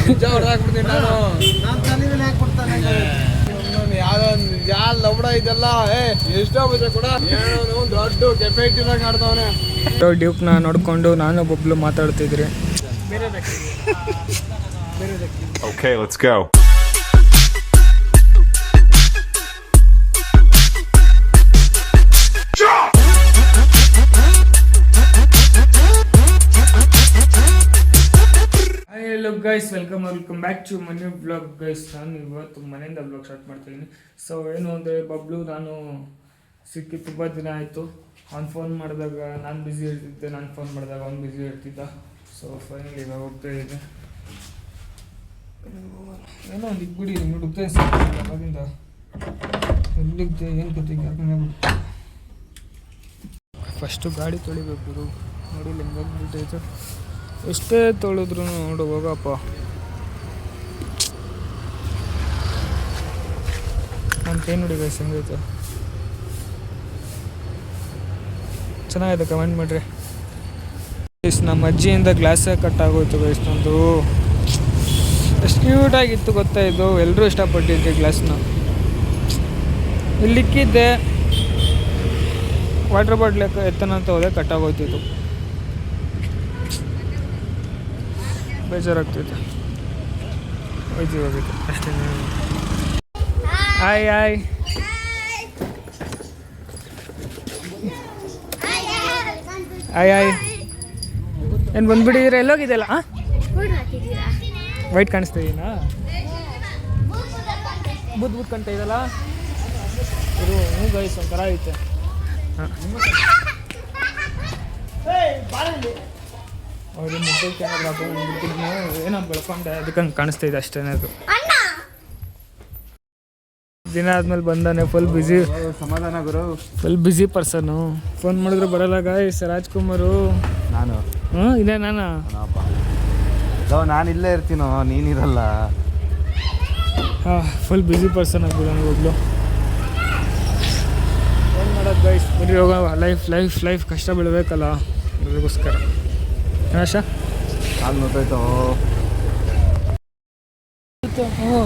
ನಿಜ ಹೊಡೆದಾಕ್ಬಿಡ್ತೀನಿ ನಾನು ತಲೆ ಮೇಲೆ ಹಾಕ್ಬಿಡ್ತಾನೆ ಯಾರ ಲವಡ ಇದೆಲ್ಲ ಎಷ್ಟೋ ಬಜೆ ಕೂಡ ದೊಡ್ಡ ಕೆಫೆಕ್ಟಿವ್ ಆಗಿ ಆಡ್ತಾವನೆ. ಡ್ಯೂಕ್ನ ನೋಡ್ಕೊಂಡು ನಾನು ಬಬ್ಲು ಮಾತಾಡ್ತಿದ್ರಿ. Okay, let's go. Hello guys, welcome back to Mani blog guys. ನಾನು ಇವತ್ತು ಮನೆಯಿಂದ ಬ್ಲಾಗ್ ಸ್ಟಾರ್ಟ್ ಮಾಡ್ತಾಯಿದ್ದೀನಿ. ಸೊ ಏನು ಅಂದರೆ ಬಬ್ಲು ನಾನು ಸಿಕ್ಕಿ ತುಂಬ ದಿನ ಆಯಿತು. ಅವ್ನು ಫೋನ್ ಮಾಡಿದಾಗ ನಾನು ಬ್ಯುಸಿ ಇರ್ತಿದ್ದೆ, ನಾನು ಫೋನ್ ಮಾಡಿದಾಗ ಅವ್ನು ಬ್ಯುಸಿ ಇರ್ತಿದ್ದ. ಸೊ ಫೈನಲಿ ಇವಾಗ ಹೋಗ್ತಾ ಇದ್ದೆ. ಏನೋ ಒಂದು ಇಗ್ಬಿಡಿ ಹುಡುಕ್ತಾ ಸಿಗ್ತಿಲ್ಲ ಅವಾಗಿಂದ. ಎಲ್ಲಿದ್ದೆ ಏನು ಗೊತ್ತಿಲ್ಲ, ಯಾಕಂದ್ರೆ ಫಸ್ಟು ಗಾಡಿ ತೊಳಿಬೇಕು. ನೋಡಿ ಹೆಂಗಾಗ್ಬಿಟ್ಟೈತೆ. ಎಷ್ಟೇ ತೊಳೆದ್ರು ನೋಡು ಹೋಗಪ್ಪ. ಅಂತೇನು ನೋಡಿ ಗೈಸ್ ಹೆಂಗೈತೆ. ಚೆನ್ನಾಗಿದೆ, ಕಮೆಂಟ್ ಮಾಡಿರಿ ಗೈಸ್. ನಮ್ಮ ಅಜ್ಜಿಯಿಂದ ಗ್ಲಾಸೇ ಕಟ್ ಆಗೋಯ್ತು ಗೈಸ್. ನಂದು ಎಷ್ಟು ಕ್ಯೂಟಾಗಿತ್ತು ಗೊತ್ತಾ ಇದು. ಎಲ್ಲರೂ ಇಷ್ಟಪಟ್ಟಿದ್ದೆ ಗ್ಲಾಸ್ನ. ಇಲ್ಲಿಕ್ಕಿದ್ದೆ ವಾಟರ್ ಬಾಟ್ಲ್ ಎತ್ತನ ಅಂತ ಹೋದೆ, ಕಟ್ಟಾಗೋಯ್ತಿತ್ತು. ಬೇಜಾರಾಗ್ತೈತೆ. ಹೋಗ್ಬೇಕು ಅಷ್ಟೇ. Hi hi hi hi. ಏನು ಬಂದ್ಬಿಟ್ಟಿದ್ದೀರಾ? ಎಲ್ಲೋಗಿದ್ದೆಲ್ಲ ವೈಟ್ ಕಾಣಿಸ್ತಾ ಇದೀನಾ? ಬುದ್ ಕಾಣ್ತಾ ಇದಲ್ಲ ಇದು. ಹ್ಞೂ ಗೈಸ್ ಒಂಥರ ಐತೆ. ಹಾಂ ಅವ್ರು ಮೊಬೈಲ್ ಕ್ಯಾಮ್ರಾ ಹಾಕೊಂಡ್ಬಿಟ್ಟಿದ್ನು, ಏನೋ ಬೆಳ್ಕೊಂಡೆ, ಅದಕ್ಕೆ ಹಂಗೆ ಕಾಣಿಸ್ತಾ ಇದೆ ಅಷ್ಟೇ. ಅದು ದಿನ ಆದ್ಮೇಲೆ ಬಂದಾನೆ. ಫುಲ್ ಬ್ಯುಸಿ, ಸಮಾಧಾನ ಗುರು. ಫುಲ್ ಬ್ಯುಸಿ ಪರ್ಸನ್ನು. ಫೋನ್ ಮಾಡಿದ್ರು ಬರಲ್ಲ ಗಾಯ್ಸ್. ರಾಜ್ಕುಮಾರು ನಾನು ಇದೇ ನಾನು ಇಲ್ಲೇ ಇರ್ತೀನೋ, ನೀನಿರಲ್ಲ. ಹಾಂ, ಫುಲ್ ಬ್ಯುಸಿ ಪರ್ಸನ್ ಆಗ್ಬಿಡು ನನಗೊಬ್ಳು. ಏನು ಮಾಡೋದು ಗೈಸ್, ಬರೀ ಹೋಗ. ಲೈಫ್ ಕಷ್ಟ ಬೀಳಬೇಕಲ್ಲ, ಅದಕ್ಕೋಸ್ಕರ. ಆಶಾ ಕಾಲು ನೋಡ್ತಾಯ್ತು. ಹ್ಞೂ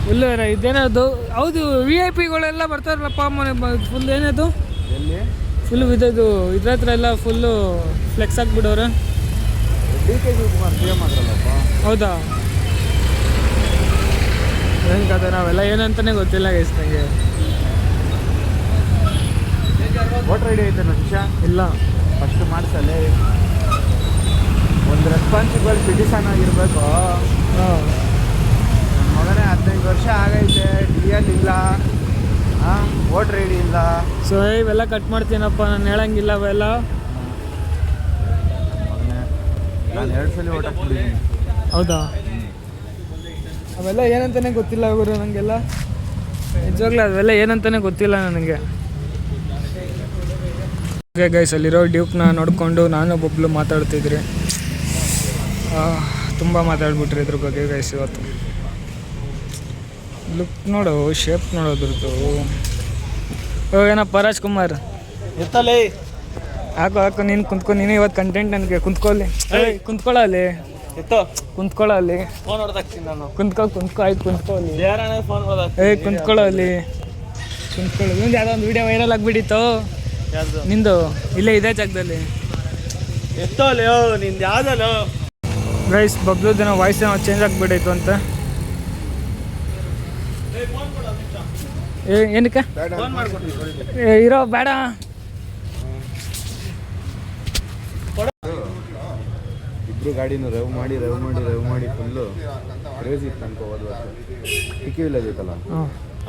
ಫುಲ್ಲು ಇದೇನದು. ಹೌದು, VIP ಬರ್ತಾರಲ್ಲಪ್ಪ ಮನೆ ಫುಲ್. ಏನದು ಎಲ್ಲಿ ಫುಲ್ಲು ಇದು ಇದ್ರ ಹತ್ರ ಎಲ್ಲ ಫುಲ್ಲು ಫ್ಲೆಕ್ಸ್ ಹಾಕ್ಬಿಡೋರೆ. DK ಶಿವಕುಮಾರ್ ಮಾಡ್ರಲ್ಲಪ್ಪ. ಹೌದಾ? ಏನು ಕತೆ, ನಾವೆಲ್ಲ ಏನಂತಾನೆ ಗೊತ್ತಿಲ್ಲ ಗೈಸ್ ನನಗೆ. ವೋಟರ್ ಐಡಿ ಐತೆ ಲಕ್ಷ ಇಲ್ಲ, ಫಸ್ಟ್ ಮಾಡಿಸಲೇ. ಒಂದು ರೆಸ್ಪಾನ್ಸಿಬಲ್ ಸಿಟಿಸನ್ ಆಗಿರ್ಬೇಕು. ಹಾಂ, ಮಗನೇ 15 ವರ್ಷ ಆಗೈತೆ, DL ಇಲ್ಲ, ವೋಟರ್ ಐಡಿ ಇಲ್ಲ. ಸೊ ಇವೆಲ್ಲ ಕಟ್ ಮಾಡ್ತೀನಪ್ಪ, ನಾನು ಹೇಳಂಗಿಲ್ಲ ಅವೆಲ್ಲ. ನಾನು 2 ಸಲ ವೋಟ್ ಹಾಕ್ಬಿಟ್ಟಿದ್ದೀನಿ. ಹೌದಾ? ಅವೆಲ್ಲ ಏನಂತಾನೆ ಗೊತ್ತಿಲ್ಲ ಗುರು ನನಗೆಲ್ಲ. ನಿಜವಾಗ್ಲೂ ಅವೆಲ್ಲ ಏನಂತಾನೆ ಗೊತ್ತಿಲ್ಲ ನನಗೆ. ಓಕೆ ಗೈಸ್, ಅಲ್ಲಿರೋ ಡ್ಯೂಕ್ನ ನೋಡಿಕೊಂಡು ನಾನು ಬಬ್ಲು ಮಾತಾಡ್ತಿದ್ರಿ. ತುಂಬ ಮಾತಾಡ್ಬಿಟ್ರಿ ಇದ್ರ ಬಗ್ಗೆ ಗೈಸ್ ಇವತ್ತು. ಲುಕ್ ನೋಡು, ಶೇಪ್ ನೋಡೋದ್ರದ್ದು. ಏನಪ್ಪ ರಾಜ್ಕುಮಾರ್ ಎತ್ತಲೇ ಹಾಕು ನೀನು ಕುಂತ್ಕೊ. ನೀನು ಇವತ್ತು ಕಂಟೆಂಟ್ ನನಗೆ. ಕುಂತ್ಕೊಳ್ಳಿ, ಕುಂತ್ಕೊಳ್ಳಲ್ಲಿ. ಕುಂತ್ಕೊಳ್ಳಲ್ಲಿ. ಫೋನ್ ಹೊಡೆದಾಕ್ತೀನಿ ನಾನು. ಕುಂತ್ಕೊ ಆಯ್ತು, ಕುಂತ್ಕೊಳ್ಳಿ. ಯಾರಣ್ಣ ಫೋನ್ ಹೊಡೆದಾಕ್? ಕುಂತ್ಕೊಳ್ಳಲ್ಲಿ, ಕುಂತ್ಕೊಳ್ಳಿ. ನಿಂದು ಯಾವುದೋ ಒಂದು ವೀಡಿಯೋ ವೈರಲ್ ಆಗಿಬಿಟ್ಟಿತ್ತು. ಯಾರ್ದು? ನಿಂದು ಇಲ್ಲೇ ಇದೇ ಜಾಗದಲ್ಲಿ. ಎತ್ತೋಲೆ ನಿಂದು ಯಾವ್ದಲ್ಲ ಗೈಸ್. ಬಬ್ಲು ದಿನ ವಾಯ್ಸ್ ಏನೋ ಚೇಂಜ್ ಆಗಿಬಿಟ್ಟಿತ್ತು ಅಂತ. ಏನಕ್ಕೆ ಇರೋ ಬೇಡ. ಇಬ್ರು ಗಾಡಿನೂ ರೆವ್ ಮಾಡಿ ಫುಲ್ಲು ಕ್ರೇಜ್ ಇತ್ತು ಅನ್ಕೋ. ಹೋದ ವರ್ಷ ಟಿಕ್ಕಿ ವಿಲೇಜ್ ಐತಲ್ಲ,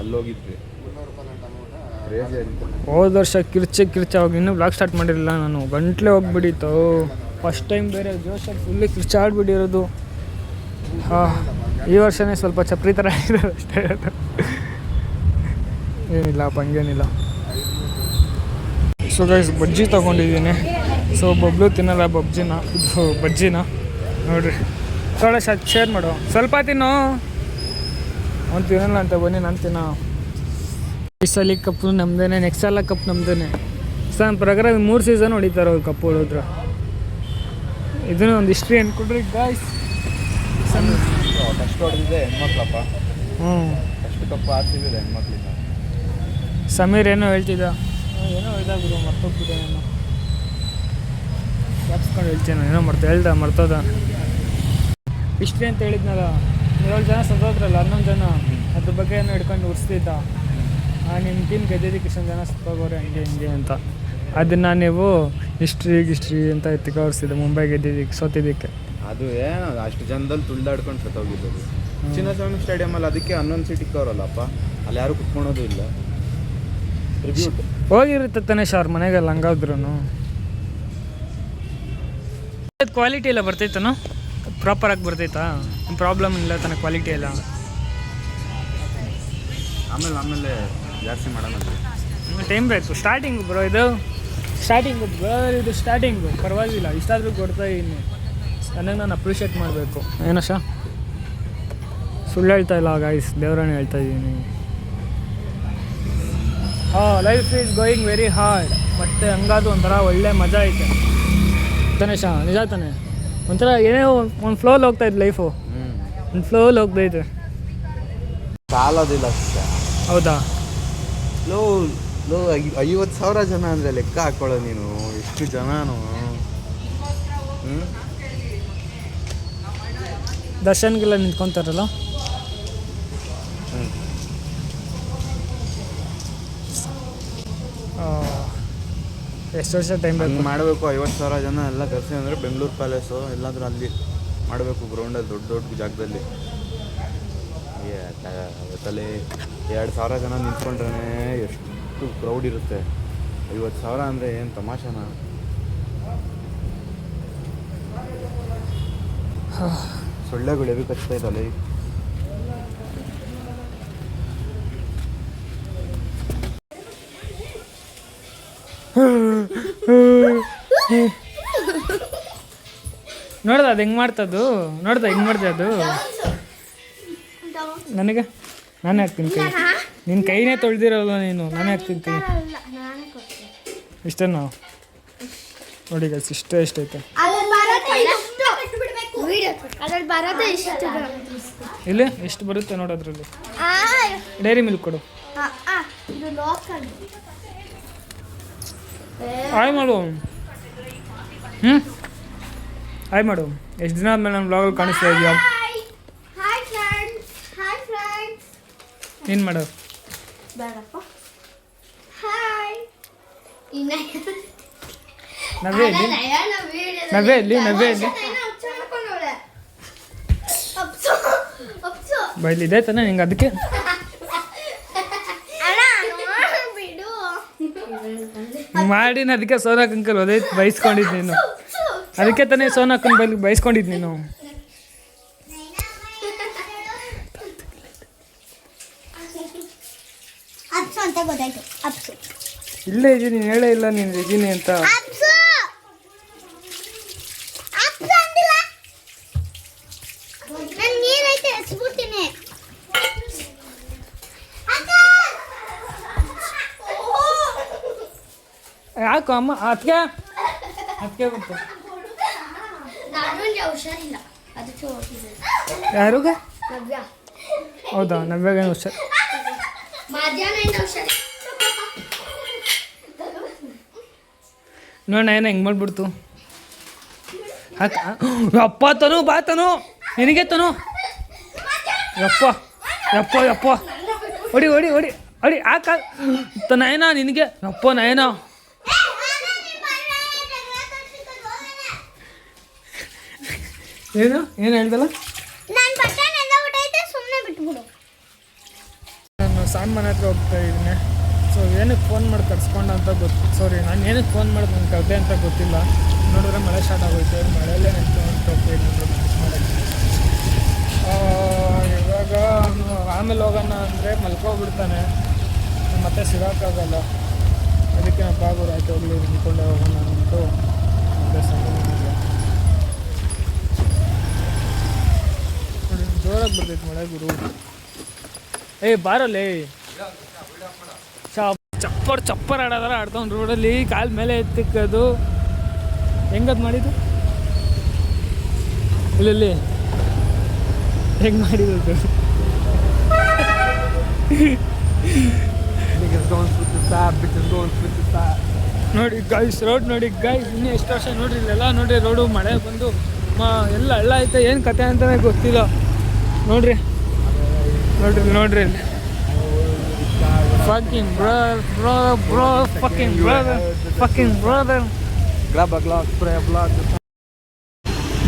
ಅಲ್ಲೋಗಿದ್ವಿ. ಕ್ರೇಜ್ ಆಯಿತು. ಹೋದ ವರ್ಷ ಕಿರ್ಚಾವಾಗ ಇನ್ನೂ ಬ್ಲಾಗ್ ಸ್ಟಾರ್ಟ್ ಮಾಡಿರಲಿಲ್ಲ ನಾನು. ಗಂಟ್ಲೆ ಹೋಗ್ಬಿಟ್ಟಿತ್ತು. ಫಸ್ಟ್ ಟೈಮ್ ಬೇರೆ ಜೋಶಲ್ಲಿ ಫುಲ್ಲಿ ಕಿರ್ಚಾಡ್ಬಿಟ್ಟಿರೋದು. ಹಾಂ, ಈ ವರ್ಷವೇ ಸ್ವಲ್ಪ ಚಪ್ರಿ ಥರ ಇರೋದು ಅಷ್ಟೇ. ಏನಿಲ್ಲ ಹಂಗೇನಿಲ್ಲ. ಸೊ ಗೈಸ್, ಬಜ್ಜಿ ತೊಗೊಂಡಿದ್ದೀನಿ. ಸೊ ಬಬ್ಲು ತಿನ್ನಲ್ಲ ಬಜ್ಜಿನ ನೋಡಿರಿ. ಥೋಡೆ ಶೇರ್ ಮಾಡು, ಸ್ವಲ್ಪ ತಿನ್ನು. ಅವ್ನು ತಿನ್ನಲ್ಲ ಅಂತ ಬನ್ನಿ ನಾನು ತಿನ್ನೋ. ಈ ಸಲ ಕಪ್ಪು ನಮ್ದೇ, ನೆಕ್ಸ್ಟ್ ಸಲ ಕಪ್ ನಮ್ದೇ. ನನ್ನ ಪ್ರಕಾರ 3 ಸೀಸನ್ ಹೊಡಿತಾರೆ ಅವ್ರು ಕಪ್ಪು ಹೊಡಿದ್ರೆ. ಇದನ್ನು ಒಂದು ಹಿಸ್ಟ್ರಿ ಅಂದ್ಕೊಂಡ್ರಿ ಗಾಯ್ಸ್. ಫಸ್ಟ್ ಹೊಡೆದಿದೆ ಹೆಣ್ಮಕ್ಳಪ್ಪ, ಹ್ಞೂ ಫಸ್ಟ್ ಕಪ್ ಆರ್ಸಿಬಿದೆ ಹೆಣ್ಮಕ್ಳಿಂದ. ಸಮೀರ್ ಏನೋ ಹೇಳ್ತಿದ್ದ, ಏನೋ ಹೇಳ್ದ ಗುರು, ಮರ್ತೋಗ್ಬಿಟ್ಟೆ ನಾನು, ಯಾಪ್ಸ್ಕೊಂಡು ಹೇಳ್ತೀನಿ ಏನೋ ಮರ್ತೋದ. ಹಿಸ್ಟ್ರಿ ಅಂತ ಹೇಳಿದ್ನಲ್ಲ, 7 ಜನ ಸತ್ತೋದ್ರಲ್ಲ, 11 ಜನ, ಅದ್ರ ಬಗ್ಗೆ ಏನೋ ಹಿಡ್ಕೊಂಡು ಉರ್ಸ್ತಿದ್ದ. ನಿಮ್ಮ ಟೀಮ್ ಗೆದ್ದಿದ್ದಕ್ಕೆ ಇಷ್ಟೊಂದು ಜನ ಸತ್ತೋಗೋರೆ ಹಂಗೆ ಹಿಂಗೆ ಅಂತ. ಅದನ್ನು ನೀವು ಹಿಸ್ಟ್ರಿ ಅಂತ ಎತ್ತಿಕವರ್ಸಿದ್ದೆ, ಮುಂಬೈ ಗೆದ್ದಿದ್ದಕ್ಕೆ, ಸೋತಿದ್ದಕ್ಕೆ. ಅದು ಏನು ಅಷ್ಟು ಜನದಲ್ಲಿ ತುಳಿದಾಡ್ಕೊಂಡು ಸತ್ತೋಗಿದ್ದು. ಚಿನ್ನಸ್ವಾಮಿ ಸ್ಟೇಡಿಯಮಲ್ಲಿ ಅದಕ್ಕೆ 11 ಸೀಟ್ ಇಕ್ಕವ್ರಲ್ಲಪ್ಪ, ಅಲ್ಲಿ ಯಾರು ಕುತ್ಕೊಳೋದು ಇಲ್ಲ. ಟ್ರಿಬ್ಯೂಟ್ ಹೋಗಿರುತ್ತೆ ತಾನೇ ಅವ್ರ ಮನೆಗೆಲ್ಲ ಹಂಗಾದ್ರು. ಕ್ವಾಲಿಟಿ ಎಲ್ಲ ಬರ್ತೈತನೋ, ಪ್ರಾಪರಾಗಿ ಬರ್ತೈತಾ? ಪ್ರಾಬ್ಲಮ್ ಇಲ್ಲ ತಾನೆ ಕ್ವಾಲಿಟಿ ಎಲ್ಲ? ಆಮೇಲೆ ಜಾಸ್ತಿ ಮಾಡೋಣ. ಟೈಮ್ ಬೇಕು. ಸ್ಟಾರ್ಟಿಂಗು ಬ್ರೋ, ಇದು ಸ್ಟಾರ್ಟಿಂಗು ಪರವಾಗಿಲ್ಲ, ಇಷ್ಟಾದರೂ ಕೊಡ್ತಾ ಇದ್ದೀನಿ. ನನಗೆ ನಾನು ಅಪ್ರಿಷಿಯೇಟ್ ಮಾಡಬೇಕು. ಏನಶ ಸುಳ್ಳು ಹೇಳ್ತಾ ಇಲ್ಲ ಗಾಯ್ಸ್, ದೇವರನ್ನೇ ಹೇಳ್ತಾ ಇದ್ದೀನಿ. Life is going very hard. ಮತ್ತು ಹಂಗಾದ್ರು ಒಂಥರ ಒಳ್ಳೆ ಮಜಾ ಐತೆ ತಾನೇಶ, ನಿಜ ತಾನೆ? ಒಂಥರ ಏನೇ ಒಂದು ಫ್ಲೋಲ್ಲಿ ಹೋಗ್ತಾಯಿತ್ತು ಲೈಫು, ಒಂದು ಫ್ಲೋಲ್ಲಿ ಹೋಗ್ತೈತೆ. ಸಾಲೋದಿಲ್ಲ. ಹೌದಾ? ಲೋ 50,000 ಜನ ಅಂದರೆ ಲೆಕ್ಕ ಹಾಕ್ಕೊಳ್ಳೋ ನೀನು, ಎಷ್ಟು ಜನನು. ದರ್ಶನ್ಗೆಲ್ಲ ನಿಂತ್ಕೊತಾರಲ್ಲ, ಎಷ್ಟು ವರ್ಷ ಟೈಮ್ ಬೇಕು ಮಾಡಬೇಕು? 50,000 ಜನ ಎಲ್ಲ ಕರ್ಸಿ ಅಂದರೆ ಬೆಂಗಳೂರು ಪ್ಯಾಲೇಸು ಎಲ್ಲಾದರೂ ಅಲ್ಲಿ ಮಾಡಬೇಕು, ಗ್ರೌಂಡಲ್ಲಿ ದೊಡ್ಡ ಜಾಗದಲ್ಲಿ. ಅವತ್ತಲ್ಲಿ 2,000 ಜನ ನಿಂತ್ಕೊಂಡ್ರೆ ಎಷ್ಟು ಕ್ರೌಡ್ ಇರುತ್ತೆ. 50,000 ಅಂದರೆ ಏನು ತಮಾಷೆನಾ? ಸೊಳ್ಳೆಗಳು ಎವಿ ಕಚ್ತಾ ಇದ್ದಲ್ಲ. ನೋಡ್ದ ಅದು ಹೆಂಗೆ ಮಾಡ್ತದ್ದು, ಹೆಂಗೆ ಮಾಡ್ದೆ ಅದು? ನನಗೆ ನಾನೇ ಹಾಕ್ತೀನಿ ಕೈ. ನಿನ್ನ ಕೈನೇ ತೊಳೆದಿರೋಲ್ಲ ನೀನು, ನಾನೇ ಹಾಕ್ತೀನಿ ಕೈ. ಇಷ್ಟೇನಾ? ನೋಡಿ ಗೈಸ್, ಎಷ್ಟೈತೆ ಇಲ್ಲಿ, ಎಷ್ಟು ಬರುತ್ತೆ ನೋಡೋದ್ರಲ್ಲಿ. ಡೈರಿ ಮಿಲ್ಕ್ ಕೊಡು. ಹಾಯ್ ಮಾಡು. ಹಾಯ್ ಮಾಡು. ಎಷ್ಟು ದಿನ ಆದ್ಮೇಲೆ ನನ್ನ ಬ್ಲಾಗಲ್ಲಿ ಕಾಣಿಸ್ತಾ ಇದೆಯಾ? ಏನು ಮಾಡು? ನವ್ಯ ಇಲ್ಲಿ ಬೈಲಿದೆ ತಾನೆ ನಿಂಗೆ, ಅದಕ್ಕೆ ಮಾಡಿನ. ಅದಕ್ಕೆ ಸೋನಾಕ್ ಅಂಕಲ್ ಓದೈತೆ ಬೈಸ್ಕೊಂಡಿದ್ದು ನೀನು, ಅದಕ್ಕೆ ತಾನೇ ಸೋನಾಕನ್ ಬೈಸ್ಕೊಂಡಿದ್ದು ನೀನು. ಇಲ್ಲೇ ಇದ್ದೀನಿ, ನೀನು ಹೇಳೇ ಇಲ್ಲ ನೀನು ಇದ್ದೀನಿ ಅಂತ. ಯಾಕೋ ಅಮ್ಮ? ಅದಕ್ಕೆ ಗೊತ್ತು. ಯಾರಿಗ? ಹೌದಾ? ನವ್ಯಾಗ ಹುಷಾರು. ನೋಡ ಏನೋ ಹೆಂಗೆ ಮಾಡ್ಬಿಡ್ತು. ಅಪ್ಪ ತನು, ಬಾ ತನು, ನಿನಗೆ ತನು. ಯಪ್ಪ ಯಪ್ಪ ಯಪ್ಪ, ಹೊಡಿ ಹೊಡಿ ಹೊಡಿ ಹೊಡಿ. ನಯನ ನಿನಗೆ. ಯಪ್ಪ ನಯನ, ಏನು ಹೇಳ್ದಲ್ಲ? ನಾನು ಸಾಮಾನ್ ಹತ್ರ ಹೋಗ್ತಾ ಇದ್ದೀನಿ. ಸೊ ಏನಕ್ಕೆ ಫೋನ್ ಮಾಡಿ ಕರ್ಸ್ಕೊಂಡ ಅಂತ ನಾನು ಏನಕ್ಕೆ ಫೋನ್ ಮಾಡೋದು ನನಗೆ ಕತೆ ಅಂತ ಗೊತ್ತಿಲ್ಲ. ನೋಡಿದ್ರೆ ಮಳೆ ಸ್ಟಾರ್ಟ್ ಆಗೋಯ್ತು, ಮಳೆಯಲ್ಲೇ ನಿಂತ್ಕೊಂಡು ಹೋಗ್ತಾ ಮಾಡೋಕ್ಕೆ. ಇವಾಗ ಆಮೇಲೆ ಹೋಗೋಣ ಅಂದರೆ ಮಲ್ಕೋಗ್ಬಿಡ್ತಾನೆ, ಮತ್ತೆ ಸಿಗೋಕ್ಕಾಗಲ್ಲ. ಅದಕ್ಕೆ ನಮ್ಮ ಬಾಗೂರು ಆಯ್ತು ಹೋಗ್ಲಿ ನಿಂತ್ಕೊಂಡೆ ಹೋಗೋಣ ಅಂದ್ಬಿಟ್ಟು ಜೋರಾಗಿ ಬರ್ತೈತೆ ಮಳೆ ಗುರು. ಬಾರಲ್ಲೇ ಚಪ್ಪರ್ ಆಡೋದಾರ ಆಡ್ತಾವ್ನು ರೋಡಲ್ಲಿ, ಕಾಲು ಮೇಲೆ ಎತ್ತಿಕ್ಕೋದು. ಹೆಂಗದು ಮಾಡಿದ್ದು? ಇಲ್ಲಿ ಹೆಂಗೆ ಮಾಡಿರೋದು ನೋಡಿ ಗೈಸ್ ರೋಡ್ ನೋಡಿ ಗೈಸ್ ಇನ್ನೂ ಎಷ್ಟು ವರ್ಷ ನೋಡ್ರಿ ಇಲ್ಲೆಲ್ಲ ನೋಡ್ರಿ ರೋಡು ಮಳೆ ಬಂದು ಎಲ್ಲ ಹಳ್ಳ ಐತೆ ಏನು ಕತೆ ಅಂತಲೇ ಗೊತ್ತಿಲ್ಲ ನೋಡ್ರಿ ನೋಡ್ರಿ ನೋಡ್ರಿ fucking brother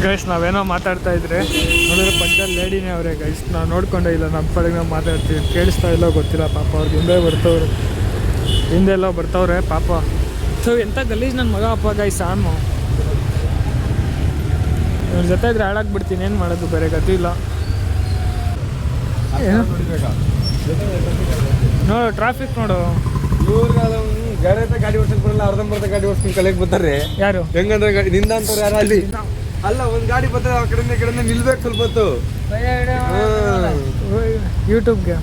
ಗೈಸ್ ನಾವೇನೋ ಮಾತಾಡ್ತಾ ಇದ್ರೆ ನೋಡಿದ್ರೆ ಪಂಚರ್ ಲೇಡಿನೇ ಅವರೇ ಗೈಸ್ ನಾವು ನೋಡ್ಕೊಂಡೇ ಇಲ್ಲ ನಮ್ಮ ಕಡೆಗೆ ನಾವು ಮಾತಾಡ್ತೀವಿ ಕೇಳಿಸ್ತಾ ಇಲ್ಲ ಗೊತ್ತಿಲ್ಲ ಪಾಪ ಅವ್ರಿಗೆ ಹಿಂದೆ ಎಲ್ಲ ಬರ್ತಾವ್ರೆ ಪಾಪ ಸೊ ಎಂಥ ಗಲೀಜ್ ನನ್ನ ಮಗ ಅಪ್ಪ ಗೈಸ್ ಸಾಮು ಇವ್ರ ಜೊತೆ ಇದ್ರೆ ಹಾಳಾಗ್ಬಿಡ್ತೀನಿ ಏನು ಮಾಡೋದು ಬೇರೆ ಗತಿ ಇಲ್ಲ ನೋಡು ಟ್ರಾಫಿಕ್ ನೋಡು ಗಾಡಿ ಓಡಿಸಕ್ ಬರಲ್ಲ ಅರ್ಧಂಬರ್ಧ ಗಾಡಿ ಓಡಿಸ್ಕೊಂಡು ಕಲಿಯಕ್ ಬರ್ತಾರೆ ಯಾರು ಹೆಂಗಂದ್ರೆ ನಿಂದಂತವ್ರು ಯಾರು ಅಲ್ಲಿ ಅಲ್ಲ ಒಂದ್ ಗಾಡಿ ಬರ್ತಾರೆ ಆ ಕಡೆಯಿಂದ ನಿಲ್ಬೇಕು ಸ್ವಲ್ಪ ಹೊತ್ತು ಯೂಟ್ಯೂಬ್ಗೆ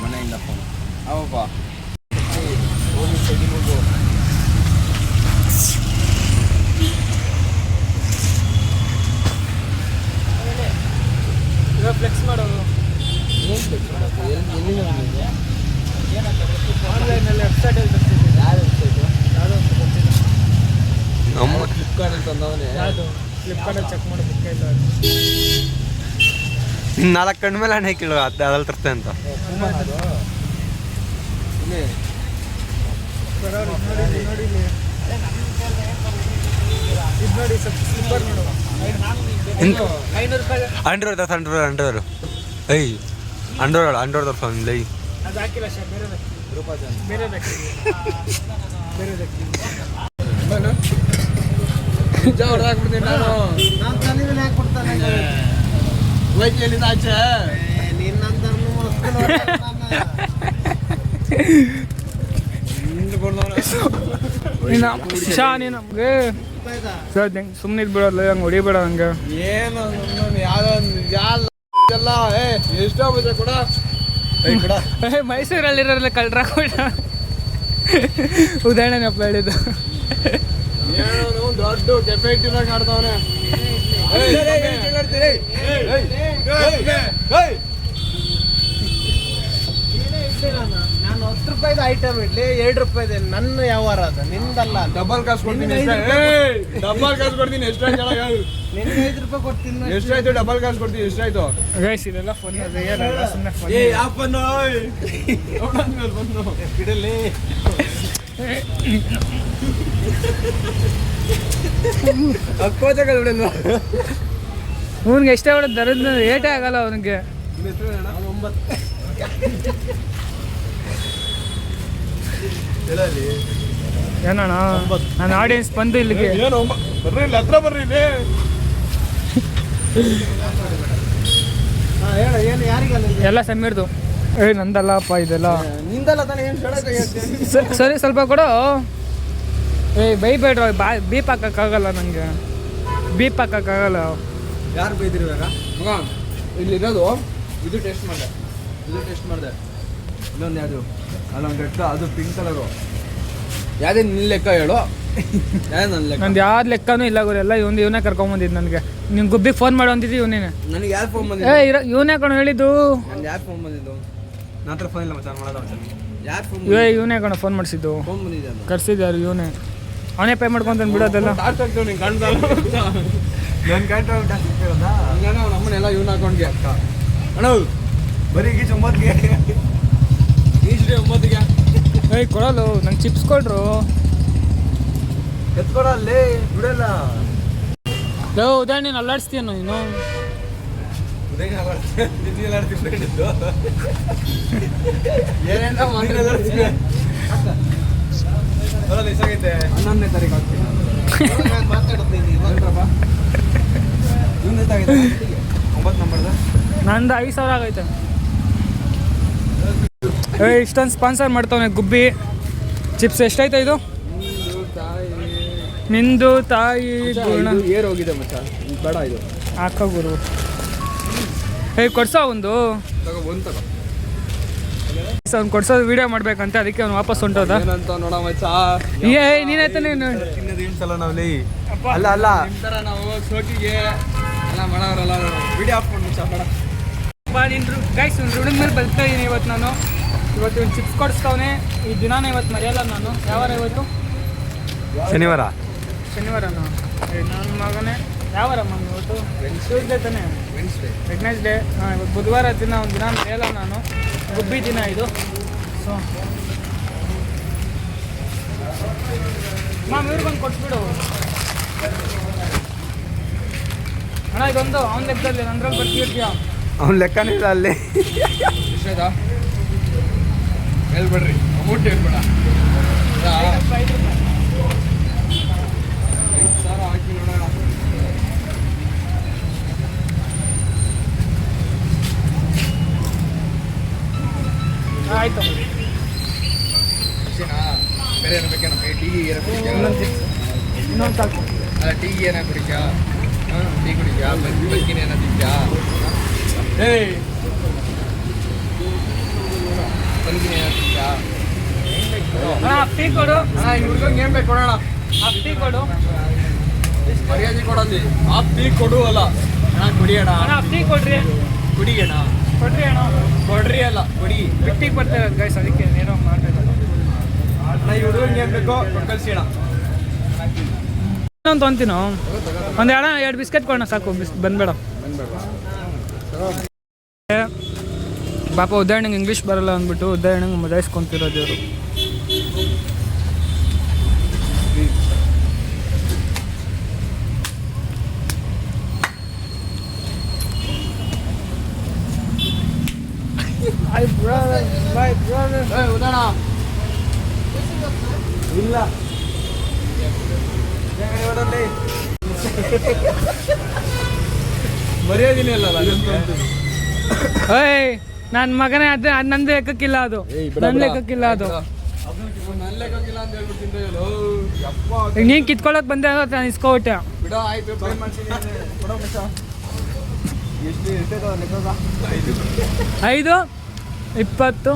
ಮನೆಯಿಂದ ಫೋನ್ ಅವಪ್ಪ ಫ್ಲೆಕ್ಸ್ ಮಾಡೋದು ಆನ್ಲೈನಲ್ಲಿ ವೆಬ್ಸೈಟಲ್ಲಿ ಬರ್ತಿದ್ದೆ ಯಾವುದೋ ನಮ್ಮ ಫ್ಲಿಪ್ಕಾರ್ಟ್ ಅಂತ ಅಂದವನೇ ಯಾವುದು ಫ್ಲಿಪ್ಕಾರ್ಟಲ್ಲಿ ಚೆಕ್ ಮಾಡಿ ಬುಕ್ ಇಲ್ಲ ನಾಲ್ಕು ಕಣ್ಣು ಮೇಲೆ ಹಣ್ಣೆ ಕೇಳು ಅದ್ರಲ್ಲಿ ತರ್ತೆ ಅಂತ ನೋಡಿ ಇದು ನೋಡಿ ಸ್ವಲ್ಪ ಸ್ಲಿಪ್ಪರ್ ನೋಡು ಅಂಡ್ರೋರ್ ಏಯ್ ಅಂಡ್ರೋರ್ ತರ್ಸಲ್ಲ ಅದು ಹಾಕಿಲ್ಲ ಸರ್ ಬೇರೆ ನಮ್ಗೆ ಸರ್ ಸುಮ್ಮನೆ ಇದ್ಬಿಡಲ್ಲ ಹಂಗೆ ಹೊಡಿಬೇಡ ಹಂಗೆ ಏನು ಯಾವ್ದಲ್ಲ ಎಷ್ಟೋ ಬಜೆ ಕೂಡ ಮೈಸೂರಲ್ಲಿರೋಲ್ಲ ಕಳ್ರ ಕೂಡ ಉದಾಹರಣೆನಪ್ಪ ಹೇಳಿದ್ದು ಏನು ದೊಡ್ಡ ಕೆಫೆಕ್ಟಿವ್ ಆಗಿ ಆಡ್ತಾವನೆ ನಾನು 10 ರೂಪಾಯಿದ ಐಟಮ್ ಇಡ್ಲಿ 2 ರೂಪಾಯಿದೆ ನನ್ನ ವ್ಯವಹಾರ ಅದ ನಿಂದಲ್ಲ ಡಬಲ್ ಕಾಸು ಕೊಡ್ತೀನಿ ಎಷ್ಟಾಯ್ತು ನಿನ್ಗೆ 5 ರೂಪಾಯಿ ಕೊಡ್ತೀನಿ ಎಷ್ಟಾಯ್ತು ಡಬಲ್ ಕಾಸು ಕೊಡ್ತೀನಿ ಎಷ್ಟಾಯ್ತು ಗೈಸ್ ಇದೆಲ್ಲ ಫೋನ್ ಸುಮ್ಮನೆ ಫೋನ್ ಇಡಲಿ ಅವ್ನಿಗೆ ಎಷ್ಟೇ ಹೊಡೆದು ದರದ ಏಟೇ ಆಗಲ್ಲ ಅವನಿಗೆ ಏನಣ್ಣ ನನ್ನ ಆಡಿಯನ್ಸ್ ಬಂದು ಇಲ್ಲಿಗೆ ಬರ್ರಿ ಇಲ್ಲಿ ಹತ್ರ ಬರ್ರಿ ಇಲ್ಲಿ ಹೇಳ ಏನು ಯಾರಿಗಲ್ಲ ಎಲ್ಲ ಸಮೀರ್ದು ನಂದಲ್ಲಪ್ಪ ಇದೆಲ್ಲ ನಿಂದಲ್ಲ ತಾನೇ ಏನು ಸರಿ ಸ್ವಲ್ಪ ಕೊಡು ಬೈಬೇಡ್ರ ಬೀಪ್ ಹಾಕೋಕ್ಕಾಗಲ್ಲ ನನಗೆ ಬೀಪ್ ಹಾಕೋಕ್ಕಾಗಲ್ಲ ಯಾರು ಬೈದಿರಿ ಇವಾಗ ಮಗ ಇಲ್ಲಿರೋದು ಇದು ಟೆಸ್ಟ್ ಮಾಡಿದೆ ಇನ್ನೊಂದು ಯಾವುದು ಅಲ್ಲೊಂದು ರೆಡ್ ಅದು ಪಿಂಕ್ ಕಲರು ಯಾವುದೇ ನಿನ್ನ ಲೆಕ್ಕ ಹೇಳು ಯಾವ್ದು ನನ್ನ ಲೆಕ್ಕ ನಂದು ಯಾವ್ದು ಲೆಕ್ಕನೂ ಇಲ್ಲ ಗುರು ಎಲ್ಲ ಇವನೇ ಕರ್ಕೊಂಬಂದಿದ್ದು ನನಗೆ ನಿಮ್ಗೆ ಗುಬ್ಬಿಗೆ ಫೋನ್ ಮಾಡು ಅಂತಿದ್ದು ಇವನೇನೆ ನನಗೆ ಯಾರು ಫೋನ್ ಬಂದಿದ್ದು ಇವನೇ ಕಣೋ ಹೇಳಿದ್ದು ನಾನು ಯಾರು ಫೋನ್ ಬಂದಿದ್ದು ನನ್ನ ಹತ್ರ ಫೋನ್ ಇಲ್ಲ ಮಚಾನ್ ಮಾಡೋದು ಯಾರು ಫೋನ್ ಇವನೇ ಕಣೋ ಫೋನ್ ಮಾಡಿಸಿದ್ದು ಫೋನ್ ಬಂದಿದೆ ಅದು ಕರ್ಸಿದ್ಯಾರು ಇವನೇ ಅವನೇ ಪೇ ಮಾಡ್ಕೊಂತಾನೆ ಬಿಡೋದೆಲ್ಲ ನೀನು ಕಾಣ್ತಲ್ಲ ನನ್ನ ಕಾಣ್ತಾ ಹಂಗಾನೆ ಅವ್ನ ಅಮ್ಮನೆಲ್ಲ ಇವನ ಅಕೌಂಟ್ಗೆ ಅಕ್ಕ ಅಣ್ಣ ಬರೀ ಈಜು 9ಗೆ ಈಜ್ರಿ 9ಗೆ ಕೊಡಲು ನಂಗೆ ಚಿಪ್ಸ್ ಕೊಡ್ರು ಎತ್ಕೊಡಲ್ಲಿ ಬಿಡಲ್ಲ ಉದಾಹರಣೆ ನೀನು ಅಲ್ಲಾಡಿಸ್ತೀಯನು ನೀನು ಏನೇನ ಇಸಾಗೈತೆ 11ನೇ ತಾರೀಕು ಆಗ್ತೀನಿ ಮಾತಾಡ್ತೀನಿ 9 ನಂಬರ್ದ ನಂದು 5,000 ಆಗೈತೆ ಇಷ್ಟೊಂದು ಸ್ಪಾನ್ಸರ್ ಮಾಡ್ತಾವನೆ ಗುಬ್ಬಿ ಚಿಪ್ಸ್ ಎಷ್ಟಾಯ್ತು ಇದು ನಿಂದು ತಾಯಿ ಗುಣ ಏರ್ ಹೋಗಿದೆ ಮಚ್ಚ ಬೇಡ ಇದು ಹಾಕೋ ಗುರು ಕೊಡ್ಸ ಒಂದು ತಗೋ ಅವ್ನು ಕೊಡ್ಸೋದು ವಿಡಿಯೋ ಮಾಡ್ಬೇಕಂತ ಅದಕ್ಕೆ ಅವ್ನು ವಾಪಸ್ ಹೊಂಟೋದ. ಏನಂತ ನೋಡ ಮಚ್ಚ ಏ ನೀನಾಯ್ತು ನೀನು ತಿನ್ನೋದೇನ್ಸಲ್ಲ ನಾವು ಲೇ ಅಲ್ಲ ನಿಮ್ ತರ ನಾವು ಸೋಕಿಗೆ ಎಲ್ಲ ಮಾಡೋರಲ್ಲ ವಿಡಿಯೋ ಹಾಕ್ಕೊಂಡು ಮಚ್ಚ ಬೇಡ ಗೈಸ್ ಒಂದು ಋಣದ ಮೇಲೆ ಬದುಕ್ತಾ ಇದ್ದೀನಿ ಇವತ್ತು ನಾನು. ಇವತ್ತು ಒಂದು ಚಿಪ್ಸ್ ಕೊಡಿಸ್ತಾವನೆ. ಈ ದಿನಾನ ಇವತ್ತು ಮರೆಯಲ್ಲ ನಾನು. ಯಾವಾರ ಇವತ್ತು ಶನಿವಾರ ಶನಿವಾರನ ನನ್ನ ಮಗನೇ. ಯಾವಾರ ಮಗ ಇವತ್ತು ಟ್ಯೂಸ್ಡೇ ತಾನೇ, ವೆಡ್ನೆಸ್ಡೇ. ಹಾಂ ಇವತ್ತು ಬುಧವಾರ ದಿನ ಒಂದು ದಿನ ಮರೆಯಲ್ಲ ನಾನು. ಗುಬ್ಬಿ ದಿನ ಇದು. ಸೊ ಮ್ಯಾಮ್ ಇವ್ರಿಗೊಂದು ಕೊಟ್ಬಿಡು ಅಣ್ಣ. ಇದೊಂದು ಅವ್ನ ಲೆಕ್ಕದಲ್ಲಿ ನಂದ್ರಲ್ಲಿ ಬರ್ತಿರ್ತೀಯ. ಅವ್ನ ಲೆಕ್ಕನೇ ಇಲ್ಲ ಅಲ್ಲಿ. ವಿಷಯದ ಹೇಳ್ಬೇಡ್ರಿ ಅಮೌಂಟ್ ಹೇಳ್ಬೇಡ. 5 ರೂಪಾಯಿ. 5,000 ಹಾಕಿ ನೋಡೋಣ. ಆಯಿತು. ಅಷ್ಟೇನಾ? ಬೇರೆ ಏನು ಬೇಕೇನಪ್ಪ? ಟೀಗೆ ಏನೋ ಕುಡಿದ್ಯಾ? ಇನ್ನೊಂದು ಸಾಕು. ಅಲ್ಲ ಟೀಗೆ ಏನೋ ಕುಡಿದ್ಯಾ? ಹಾಂ ಟೀ ಕುಡಿದ್ಯಾ? ಬಜ್ಜಿನ ಏನೋ ತಿಂದ್ಯಾ? ಏಯ್ ಬನ್ಗಿನ ಏನೋ ತಿಂದ್ಯಾ? ಅಣ್ಣ ಟೀ ಕೊಡು. ಅಣ್ಣ ಈ ಹುಡುಗಂಗೆ ಏನು ಬೇಕು ಕೊಡೋಣ? ಟೀ ಕೊಡು. ಮರ್ಯಾದೆ ಕೊಡೋದು ಟೀ ಕೊಡು ಅಲ್ಲ ಅಣ್ಣ. ಕುಡಿಯೋಣ ಅಣ್ಣ ಟೀ ಕೊಡ್ರಿ. ಕುಡಿಯೋಣ ಕೊಡ್ರಿ ಅಣ್ಣ. ಕೊಡ್ರಿ ಅಲ್ಲ ಕುಡಿ. ಬಿಟ್ಟಿಗೆ ಬರ್ತಾರೆ ಗೈಸ್, ಅದಕ್ಕೆ ಏನೋ ಮಾಡ್ತಿದ್ದಾರೆ. ಅಣ್ಣ ಈ ಹುಡುಗಂಗೆ ಏನು ಬೇಕೋ ಕಳಿಸಿ ಅಣ್ಣ. ಇನ್ನೊಂದು ತೊಂತೀನೋ ಒಂದು ಅಣ್ಣ 2 ಬಿಸ್ಕೆಟ್ ಕೊಡೋಣ ಸಾಕು. ಬಂದ್ಬೇಡ ಪಾಪ. ಉದಾಹರಣೆಗೆ ಇಂಗ್ಲೀಷ್ ಬರಲ್ಲ ಅಂದ್ಬಿಟ್ಟು ಉದಾಹರಣೆಗೆ ಮದಾಯಿಸ್ಕೊಂತಿರೋದು ಇವರು. ಉದಾಣ ಇಲ್ಲ ಮರ್ಯಾದಿನೇ ಅಲ್ಲ. ಏಯ್ ನನ್ನ ಮಗನೇ ಅದು ನನ್ನ ಲೆಕ್ಕಕ್ಕಿಲ್ಲ. ಅದು ನನ್ನ ಲೆಕ್ಕಕ್ಕಿಲ್ಲ. ಅದು ನನ್ನ ಲೆಕ್ಕಿಲ್ಲ ಅಂತ ಹೇಳ್ಬಿಡ್ತೀನಿ. ಈಗ ನೀನು ಕಿತ್ಕೊಳ್ಳೋಕೆ ಬಂದೆ ನಾನು ಇಸ್ಕೊಬಿಟ್ಟೆ. ಬಿಡ ಆಯ್ತು ಪೇ ಮಾಡ್ತೀನಿ. ಕೊಡೋ ಮಚ್ಚ. ಎಷ್ಟು ಇರ್ತೈತೆ ಲೆಕ್ಕ? 5, 20